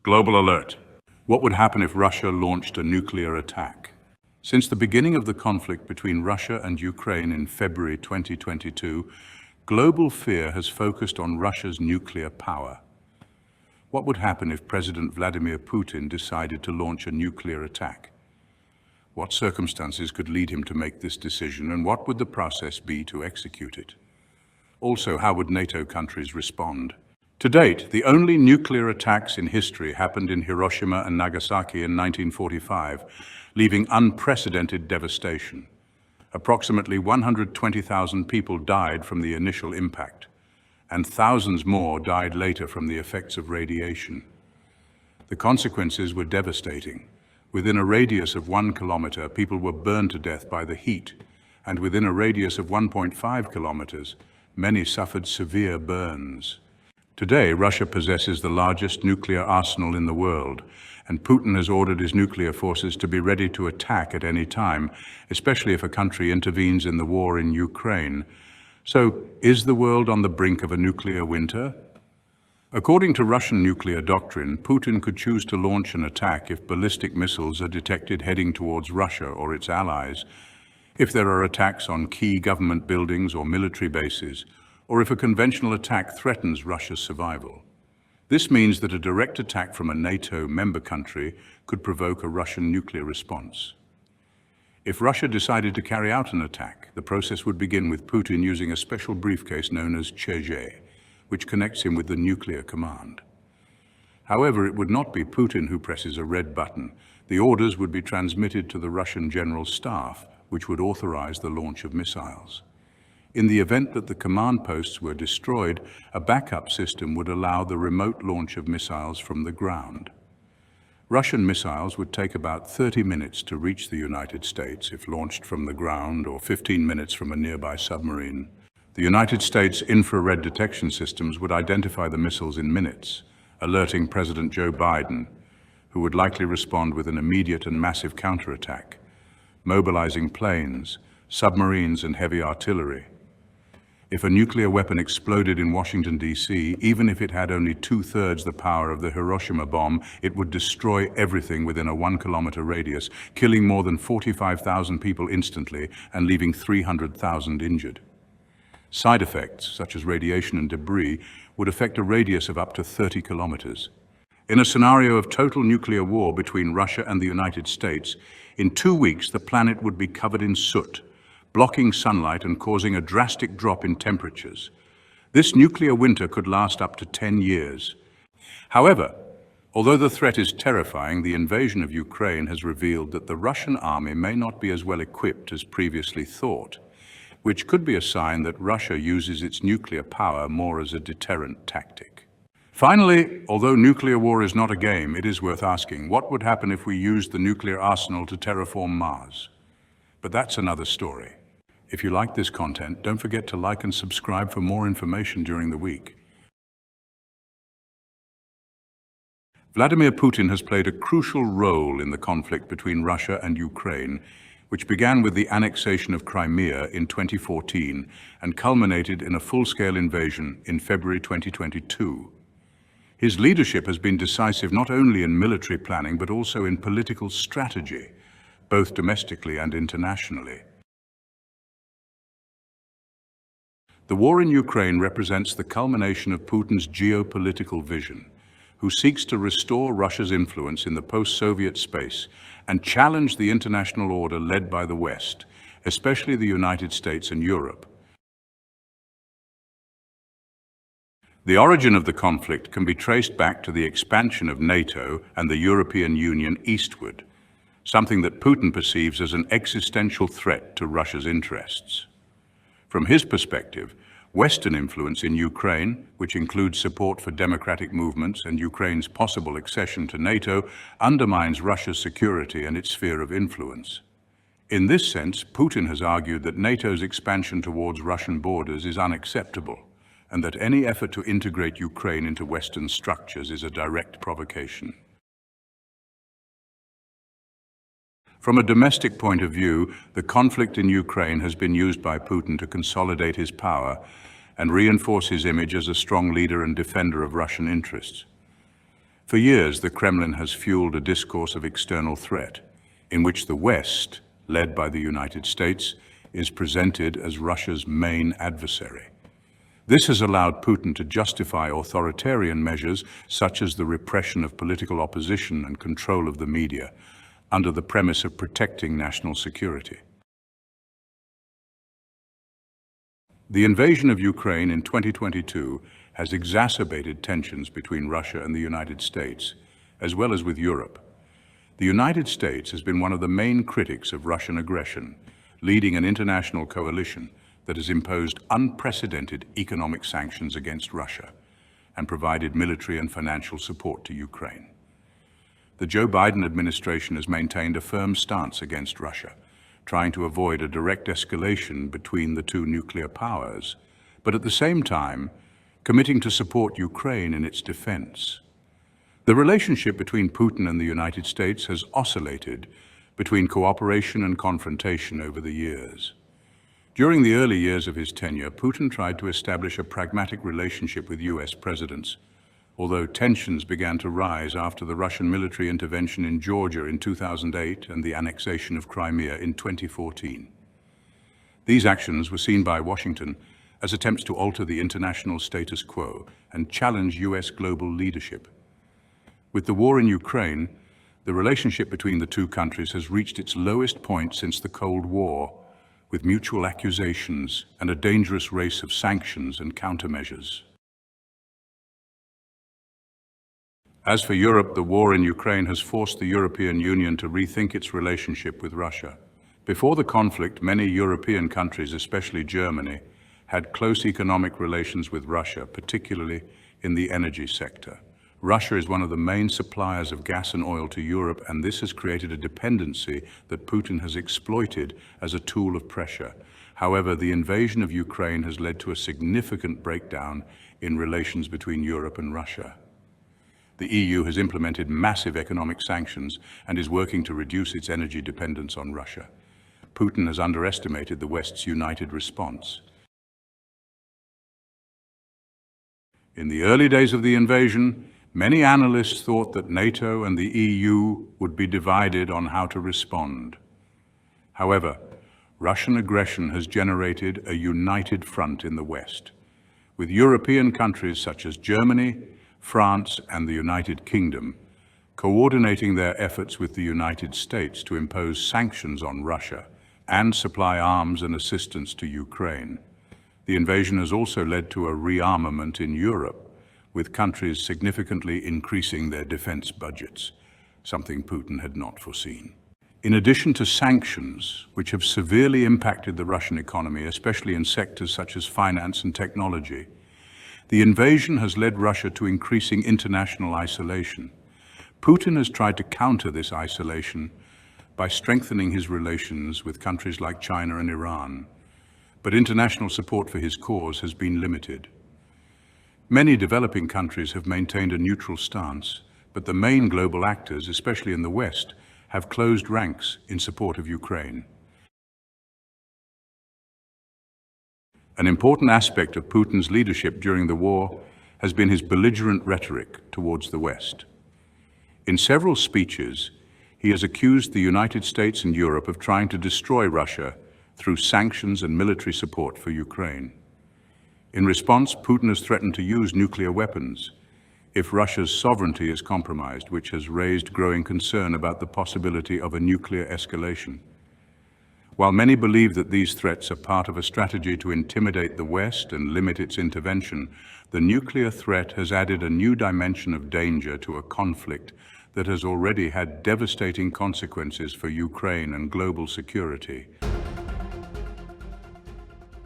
Global alert. What would happen if Russia launched a nuclear attack? Since the beginning of the conflict between Russia and Ukraine in February 2022, global fear has focused on Russia's nuclear power. What would happen if President Vladimir Putin decided to launch a nuclear attack? What circumstances could lead him to make this decision, and what would the process be to execute it? Also, how would NATO countries respond? To date, the only nuclear attacks in history happened in Hiroshima and Nagasaki in 1945, leaving unprecedented devastation. Approximately 120,000 people died from the initial impact, and thousands more died later from the effects of radiation. The consequences were devastating. Within a radius of 1 kilometer, people were burned to death by the heat, and within a radius of 1.5 kilometers, many suffered severe burns. Today, Russia possesses the largest nuclear arsenal in the world, and Putin has ordered his nuclear forces to be ready to attack at any time, especially if a country intervenes in the war in Ukraine. So, is the world on the brink of a nuclear winter? According to Russian nuclear doctrine, Putin could choose to launch an attack if ballistic missiles are detected heading towards Russia or its allies, if there are attacks on key government buildings or military bases, or if a conventional attack threatens Russia's survival. This means that a direct attack from a NATO member country could provoke a Russian nuclear response. If Russia decided to carry out an attack, the process would begin with Putin using a special briefcase known as Che, which connects him with the nuclear command. However, it would not be Putin who presses a red button. The orders would be transmitted to the Russian General Staff, which would authorize the launch of missiles. In the event that the command posts were destroyed, a backup system would allow the remote launch of missiles from the ground. Russian missiles would take about 30 minutes to reach the United States if launched from the ground, or 15 minutes from a nearby submarine. The United States infrared detection systems would identify the missiles in minutes, alerting President Joe Biden, who would likely respond with an immediate and massive counterattack, mobilizing planes, submarines, and heavy artillery. If a nuclear weapon exploded in Washington, D.C., even if it had only 2/3 the power of the Hiroshima bomb, it would destroy everything within a 1-kilometer radius, killing more than 45,000 people instantly and leaving 300,000 injured. Side effects, such as radiation and debris, would affect a radius of up to 30 kilometers. In a scenario of total nuclear war between Russia and the United States, in 2 weeks the planet would be covered in soot, blocking sunlight and causing a drastic drop in temperatures. This nuclear winter could last up to 10 years. However, although the threat is terrifying, the invasion of Ukraine has revealed that the Russian army may not be as well equipped as previously thought, which could be a sign that Russia uses its nuclear power more as a deterrent tactic. Finally, although nuclear war is not a game, it is worth asking, what would happen if we used the nuclear arsenal to terraform Mars? But that's another story. If you like this content, don't forget to like and subscribe for more information during the week. Vladimir Putin has played a crucial role in the conflict between Russia and Ukraine, which began with the annexation of Crimea in 2014 and culminated in a full-scale invasion in February 2022. His leadership has been decisive not only in military planning but also in political strategy, both domestically and internationally. The war in Ukraine represents the culmination of Putin's geopolitical vision, who seeks to restore Russia's influence in the post-Soviet space and challenge the international order led by the West, especially the United States and Europe. The origin of the conflict can be traced back to the expansion of NATO and the European Union eastward, something that Putin perceives as an existential threat to Russia's interests. From his perspective, Western influence in Ukraine, which includes support for democratic movements and Ukraine's possible accession to NATO, undermines Russia's security and its sphere of influence. In this sense, Putin has argued that NATO's expansion towards Russian borders is unacceptable, and that any effort to integrate Ukraine into Western structures is a direct provocation. From a domestic point of view, the conflict in Ukraine has been used by Putin to consolidate his power and reinforce his image as a strong leader and defender of Russian interests. For years, the Kremlin has fueled a discourse of external threat, in which the West, led by the United States, is presented as Russia's main adversary. This has allowed Putin to justify authoritarian measures such as the repression of political opposition and control of the media, under the premise of protecting national security. The invasion of Ukraine in 2022 has exacerbated tensions between Russia and the United States, as well as with Europe. The United States has been one of the main critics of Russian aggression, leading an international coalition that has imposed unprecedented economic sanctions against Russia and provided military and financial support to Ukraine. The Joe Biden administration has maintained a firm stance against Russia, trying to avoid a direct escalation between the two nuclear powers, but at the same time, committing to support Ukraine in its defense. The relationship between Putin and the United States has oscillated between cooperation and confrontation over the years. During the early years of his tenure, Putin tried to establish a pragmatic relationship with U.S. presidents, although tensions began to rise after the Russian military intervention in Georgia in 2008 and the annexation of Crimea in 2014. These actions were seen by Washington as attempts to alter the international status quo and challenge U.S. global leadership. With the war in Ukraine, the relationship between the two countries has reached its lowest point since the Cold War, with mutual accusations and a dangerous race of sanctions and countermeasures. As for Europe, the war in Ukraine has forced the European Union to rethink its relationship with Russia. Before the conflict, many European countries, especially Germany, had close economic relations with Russia, particularly in the energy sector. Russia is one of the main suppliers of gas and oil to Europe, and this has created a dependency that Putin has exploited as a tool of pressure. However, the invasion of Ukraine has led to a significant breakdown in relations between Europe and Russia. The EU has implemented massive economic sanctions and is working to reduce its energy dependence on Russia. Putin has underestimated the West's united response. In the early days of the invasion, many analysts thought that NATO and the EU would be divided on how to respond. However, Russian aggression has generated a united front in the West, with European countries such as Germany, France, and the United Kingdom coordinating their efforts with the United States to impose sanctions on Russia and supply arms and assistance to Ukraine. The invasion has also led to a rearmament in Europe, with countries significantly increasing their defense budgets, something Putin had not foreseen. In addition to sanctions, which have severely impacted the Russian economy, especially in sectors such as finance and technology, the invasion has led Russia to increasing international isolation. Putin has tried to counter this isolation by strengthening his relations with countries like China and Iran, but international support for his cause has been limited. Many developing countries have maintained a neutral stance, but the main global actors, especially in the West, have closed ranks in support of Ukraine. An important aspect of Putin's leadership during the war has been his belligerent rhetoric towards the West. In several speeches, he has accused the United States and Europe of trying to destroy Russia through sanctions and military support for Ukraine. In response, Putin has threatened to use nuclear weapons if Russia's sovereignty is compromised, which has raised growing concern about the possibility of a nuclear escalation. While many believe that these threats are part of a strategy to intimidate the West and limit its intervention, the nuclear threat has added a new dimension of danger to a conflict that has already had devastating consequences for Ukraine and global security.